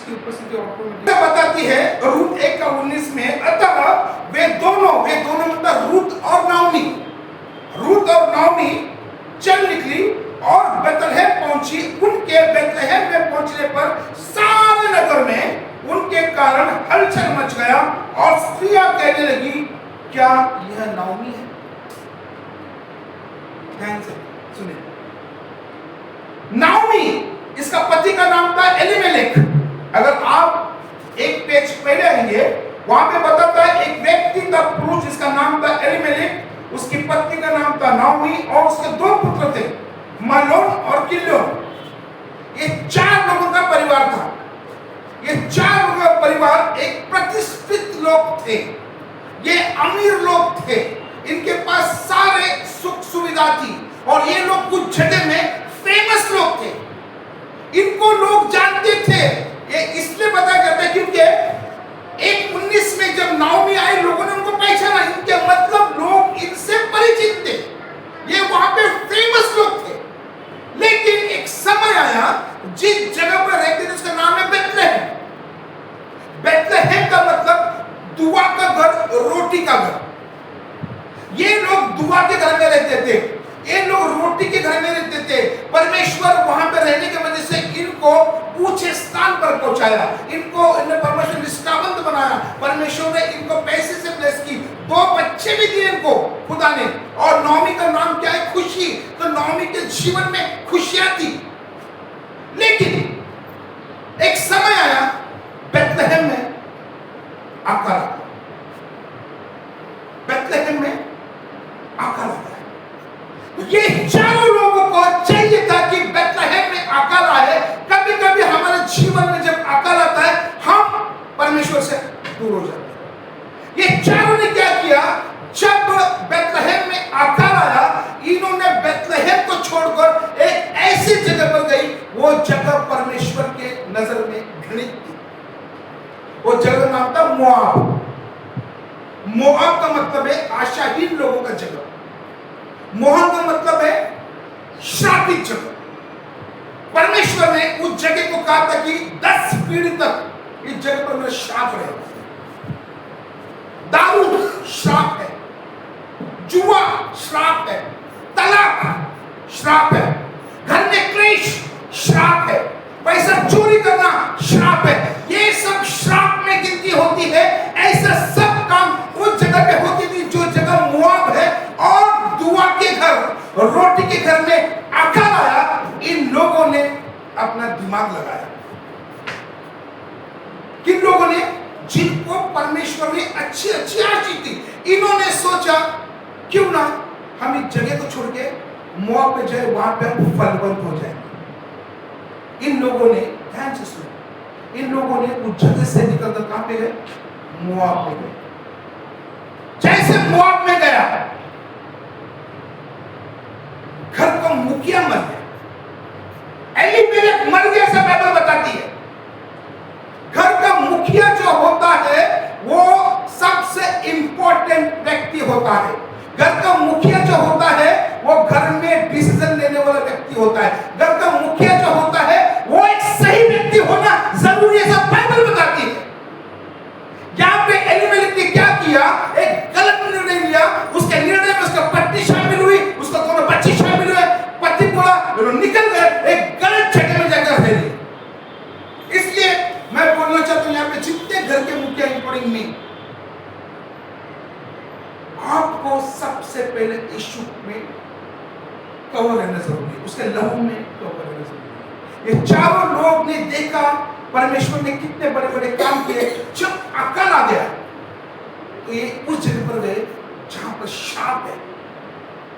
इसकी उपस्थिति ऑटोमेटिक बताती है रूत 1:19 में, अतः वे दोनों मतलब रूत और नाओमी चल निकली और बेतलहम पहुंची। उनके बेतलहम में पहुंचने पर सारे नगर में उनके कारण हलचल मच गया और स्त्रियां कहने लगी, क्या यह नाओमी है? ध्यान से सुनिए। नाओमी, इसका पति का नाम था एलीमेलेक। अगर आप एक पेज पहले आएंगे, वहां पे बताता है एक व्यक्ति था, पुरुष, जिसका नाम था एलीमेलेक, उसकी पत्नी का नाम था नाओमी और उसके 2 पुत्र थे, मालोन और किल्योन। ये 4 लोगों का परिवार था। ये 4 लोगों का परिवार एक प्रतिष्ठित लोग थे, ये अमीर लोग थे, इनके पास सारे सुख सुविधा थी और ये लोग कुछ जगह में फेमस लोग थे। इनको लोग जानते थे। ये इसलिए बताया जाता है क्योंकि 1:19 में जब नाओमी आई, लोगों ने उनको पहचाना। इनके मतलब लोग इनसे परिचित थे, ये वहां पे फेमस लोग थे। लेकिन एक समय आया जिस जगह पर रहते थे उसका नाम है बेतलहम। बेतलहम का मतलब दुआ का घर, रोटी का घर। ये लोग दुआ के घर में रहते थे, ये लोग रोटी के घर में रहते थे। परमेश्वर वहां पर रहने की वजह से इनको ऊंचे स्थान पर पहुंचाया, इनको परमेश्वर निष्ठावंत बनाया। परमेश्वर ने इनको पैसे से ब्लेस की, 2 बच्चे भी दिए इनको खुदा ने। और नाओमी का नाम क्या है? खुशी। तो नाओमी के जीवन में खुशियां थी। लेकिन एक समय आया बेतलहम में अकाल। बेतलहम में अकाल आता है। ये 4 लोगों को चाहिए था कि बेतलहम में अकाल आए। कभी कभी हमारे जीवन में जब अकाल आता है, हम परमेश्वर से दूर हो जाते हैं। ये 4 ने क्या किया? जब बेतलहम में अकाल आया, इन्होंने बेतलहम को छोड़कर एक ऐसी जगह पर गई, वो जगह परमेश्वर के नजर में घृणित थी। वो जगह का नाम था मोआब। मोआब का मतलब है आशाहीन लोगों का जगह। मोहन का मतलब है श्रापित जगह। परमेश्वर ने उस जगह को कहा था कि 10 पीढ़ी तक इस जगह पर मेरा श्राप रहेगा। दारू श्राप है, जुआ श्राप है, तलाक श्राप है, घर में क्लेश श्राप है, पैसा चोरी करना श्राप है। ये सब श्राप में गिनती होती है। ऐसा सब काम उस जगह पे होती थी जो जगह मोआब है। और दुआ के घर, रोटी के घर में अकाल आया। इन लोगों ने अपना दिमाग लगाया। किन लोगों ने? जिनको परमेश्वर ने अच्छी आशीष दी। इन्होंने सोचा क्यों ना हम इस जगह को छोड़ के मोआब पे जाए, वहां पे हम फलवंत हो जाएंगे। इन लोगों ने, ध्यान से सुनो, इन लोगों ने उस जगह से निकलकर कहां पे गए? मोआब में गए। जैसे मोआब में गया, घर का मुखिया मर गया। एलीमेलेक मर गया, सब बाइबल बताती है। घर का मुखिया जो होता है वो सबसे इंपॉर्टेंट व्यक्ति होता है। घर का मुखिया जो होता है वो घर में डिसीजन लेने वाला व्यक्ति होता है। घर का मुखिया जो होता है वो एक सही व्यक्ति होना जरूरी है, सब बाइबल बताती है। यहाँ पे एलीमेलेक ने क्या किया? एक गलत निर्णय लिया। उसके निर्णय में उसका पत्नी शामिल हुई, उसका दोनों बच्चे शामिल हुए। पति बोला, निकल गए, एक गलत जगह में जाकर रह गए। इसलिए मैं बोलना चाहता हूं, यहाँ पे जितने घर के मुखिया इंक्लूडिंग मी, आपको सबसे पहले यीशु में कवर रहना जरूरी है, उसके लहू में कवर रहना जरूरी है। ये 4 लोग ने देखा परमेश्वर ने कितने बड़े बड़े काम किए। जब अकाल आ गया तो ये उस जगह पर गए जहां पर श्राप है,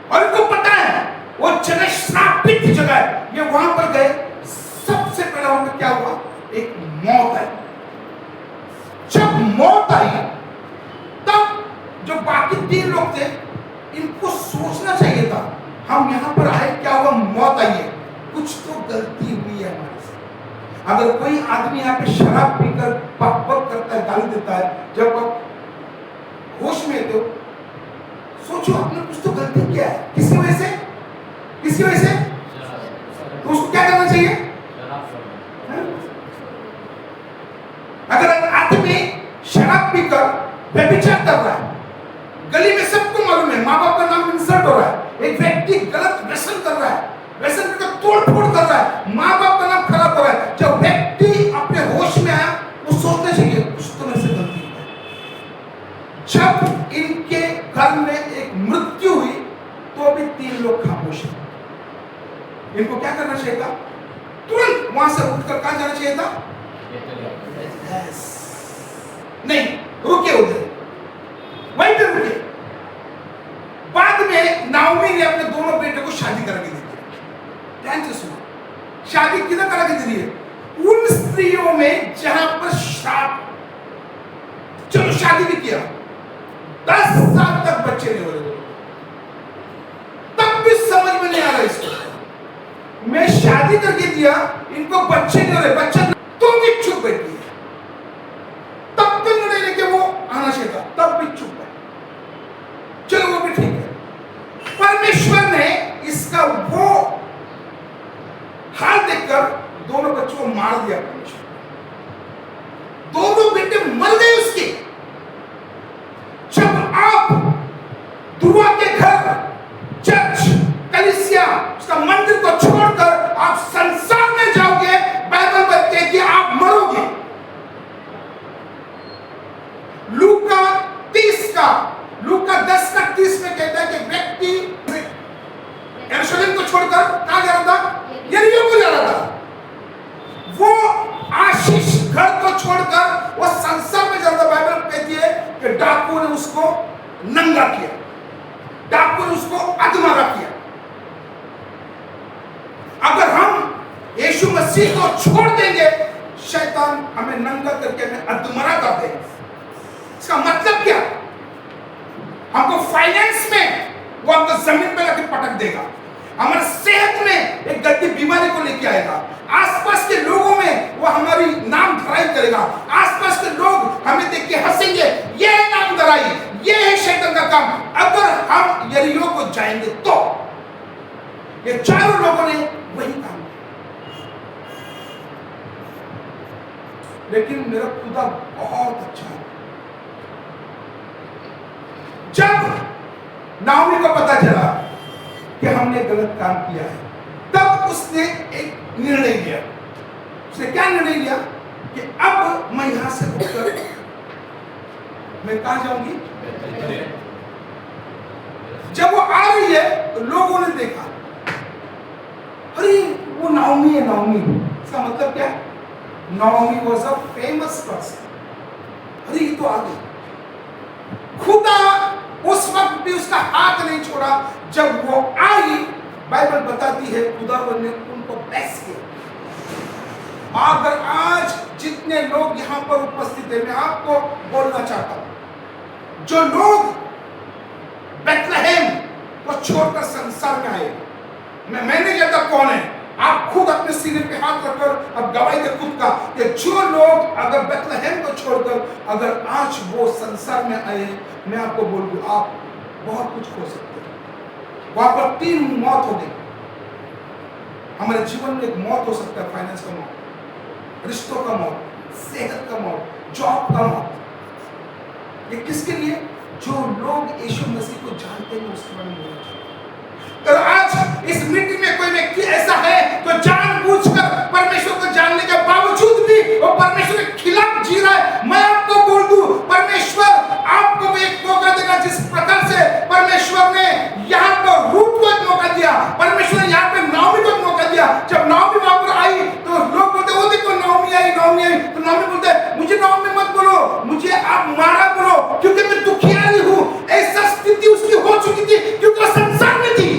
और इनको पता है वो जगह श्रापित जगह है। ये वहां पर गए, सबसे पहला वहां पर क्या हुआ? एक मौत आई। जब मौत आई तब जो बाकी 3 लोग थे, इनको सोचना चाहिए था, हम यहां पर आए, क्या हुआ? मौत आई है, कुछ तो गलती हुई है हमारे से। अगर कोई आदमी यहाँ पे शराब पीकर बकबक करता है, गाली देता है, जब आप होश में थे, सोचो आपने कुछ तो गलती किया है। किसकी वजह से? किसकी वजह से? तो उसको क्या करना चाहिए? शराब पीकर व्यभिचार कर रहा है, गली में सबको मालूम है, माँ बाप का नाम इंसल्ट हो रहा है, एक व्यक्ति गलत व्यसन कर रहा है, व्यसन का तोड़ फोड़ कर रहा है, माँ बाप का नाम खराब हो रहा है। जब व्यक्ति अपने होश में आया, वो सोचना चाहिए कुछ तो मेरे से गलती है। जब इनके घर में एक मृत्यु हुई तो अभी 3 लोग खामोश हैं। इनको क्या करना चाहिए था? तुरंत वहां से उठकर कहां जाना चाहिए था? नहीं, रुके उधर, वहीं पे रुके। बाद में नाओमी ने अपने दोनों बेटे को शादी करके दी। ध्यान से सुनो, शादी किधर करा के दी है? उन स्त्रियों में जहां पर श्राप। चलो शादी भी किया, 10 साल तक बच्चे नहीं हो रहे, तब भी समझ में नहीं आ रहा इसको। मैं शादी करके दिया, इनको बच्चे नहीं हो रहे, बच्चा तो भी चुप बैठी है। तब तो निर्णय लेके वो आना चाहिए था, तब भी चुप है। चलो वो भी ठीक है। परमेश्वर ने इसका वो हाल देखकर दोनों बच्चों को मार दिया। परमेश्वर, दोनों बेटे मर गए उसके। जब आप दुआ के घर, चर्च, कलीसिया, उसका मंदिर को छोड़कर आप संसार में जाओगे, बाइबल कहती है कि आप मरोगे। लूका 10:30 में कहता है कि व्यक्ति यरूशलेम को छोड़कर कहां जा रहा था? यरीहो को जा रहा था। वो आशीष घर को छोड़कर वो संसार में जा रहा था। बाइबल कहती है कि डाकू ने उसको नंगा किया, डाकू ने उसको अधमरा किया। अगर हम यीशु मसीह को छोड़ देंगे, शैतान हमें नंगा करके हमें अधमरा कर देगा। इसका मतलब क्या? हमको फाइनेंस में वो हमको जमीन पे लाके पटक देगा, हमारे सेहत में एक गंदी बीमारी को लेके आएगा, आसपास के लोगों में वो हमारी नाम धराई करेगा, आसपास के लोग हमें देख के हंसेंगे, ये है नाम धराई, ये है शैतान का काम। अगर हम यरीहो को जाएंगे तो ये चारों लोगों ने वही काम किया। लेकिन मेरा खुदा बहुत अच्छा है। जब नाओमी को पता चला कि हमने गलत काम किया है, तब उसने एक निर्णय लिया। उसने क्या निर्णय लिया कि अब मैं यहां से उठकर मैं कहां जाऊंगी? जब वो आ रही है तो लोगों ने देखा, अरे वो नाओमी है, नाओमी। इसका मतलब क्या? Naomi was a famous person. अरे ये तो आ गई। खुदा उस वक्त भी उसका हाथ नहीं छोड़ा। जब वो आई, बाइबल बताती है खुदा ने उनको ब्लेस किया। अगर आज जितने लोग यहां पर उपस्थित है, मैं आपको बोलना चाहता हूं, जो लोग बेथलेहेम को छोड़कर संसार में आए, मैं नहीं कहता कौन है, आप खुद अपने सीने पे हाथ रखकर अब गवाही दे खुद का कि जो लोग अगर बेथलेहेम को छोड़कर अगर आज वो संसार में आए, मैं आपको बोल दूं, आप बहुत कुछ खो सकते हैं। वहां पर 3 मौत हो गई। हमारे जीवन में एक मौत हो सकता है, फाइनेंस का मौत, रिश्तों का मौत, सेहत का मौत, जॉब का मौत। ये किसके लिए? जो लोग यीशु मसीह को जानते हैं, उसके बारे में बोलना चाहिए। तो आज इस मीटिंग में कोई व्यक्ति ऐसा है तो जानबूझकर परमेश्वर को जानने के बावजूद भी वो परमेश्वर के खिलाफ जी रहा है, मैं आपको बोल दूं, परमेश्वर आपको भी एक मौका देगा। जिस प्रकार से परमेश्वर ने यहाँ पर रूत को एक मौका दिया, परमेश्वर ने यहाँ पे नाओमी को एक मौका दिया। जब नाओमी वहां पर आई तो लोग बोलते, वो देखो नाओमी आई, नाओमी आई। तो नाओमी बोलते, मुझे नाओमी मत बोलो, मुझे आप मारा बोलो, क्योंकि मैं दुखियारी हूं। ऐसा स्थिति उसकी हो चुकी थी क्योंकि वो संसार में थी।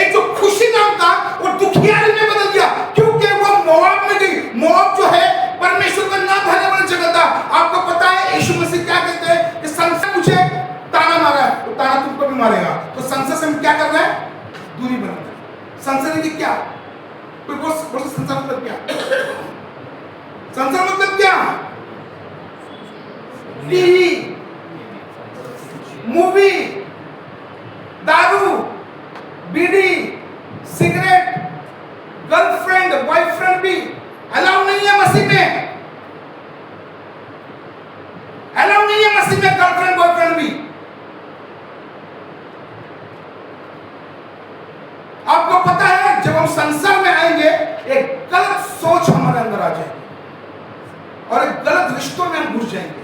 एक जो खुशी नाम था वो दुखियारी में बदल गया क्योंकि वो मोआब में गई। मोआब जो है परमेश्वर का नाम भरने वाला जगह था। आपको पता है यीशु मसीह क्या कहते हैं कि संसार मुझे ताना मारा है तो ताना तुमको भी मारेगा। तो संसार से हम क्या कर रहे हैं? दूरी बना रहे हैं। संसार की क्या? कोई बोल संसार मतलब क्या? जाएंगे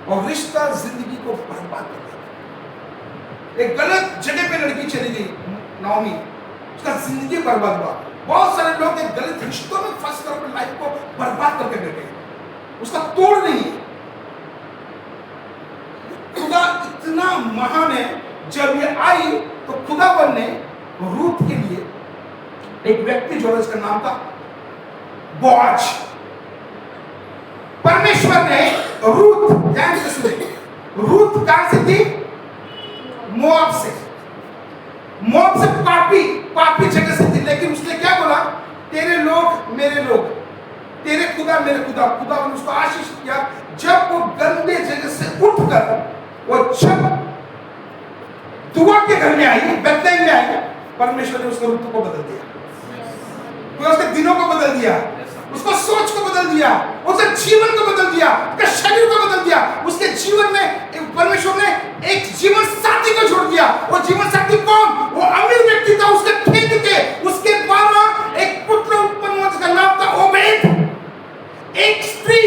और रिश्ता जिंदगी को बर्बाद कर देगा। एक गलत जगह पे लड़की चली गई नाओमी, उसका जिंदगी बर्बाद हुआ। बहुत सारे लोग एक गलत रिश्तों में फंस कर अपनी लाइफ को बर्बाद करके बैठे, उसका तोड़ नहीं है। खुदा इतना महान है, जब ये आई तो खुदावन ने रूत के लिए एक व्यक्ति जोड़ा, इसका नाम था बोआज। परमेश्वर ने रूत, ध्यान से सुनिए, रूत कहां से थी? मोआब से। मोआब से पापी जगह से थी, लेकिन उसने क्या बोला? तेरे लोग मेरे लोग, तेरे खुदा मेरे खुदा। खुदा ने उसको आशीष किया। जब वो गंदे जगह से उठकर वो जब दुआ के घर में आई, बेतलेहम में आई, परमेश्वर ने उसके रूप को बदल दिया, उसके दिनों को बदल दिया, उसको सोच को बदल दिया, उसके जीवन को बदल दिया, उसके शरीर को बदल दिया। उसके जीवन में परमेश्वर ने एक जीवन साथी को जोड़ दिया। वो जीवन साथी कौन? वो अमीर व्यक्ति था, उसके खेत के, उसके द्वारा एक पुत्र उत्पन्न हुआ जिसका नाम था ओबेद। एक स्त्री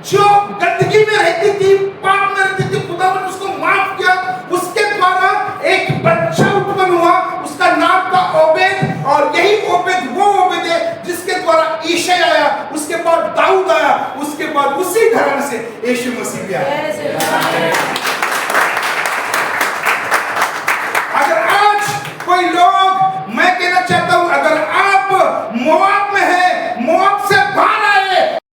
जो गंदगी में रहती थी, पाप में रहती थी, खुदा ने उसको माफ किया, उसके द्वारा एक बच्चा उत्पन्न हुआ, उसका नाम था ओबेद। और यही ओबेद वो ओबेद है जिसके द्वारा ईशा आया, उसके बाद दाऊद आया, उसके बाद उसी घराने से यीशु मसीह भी आया।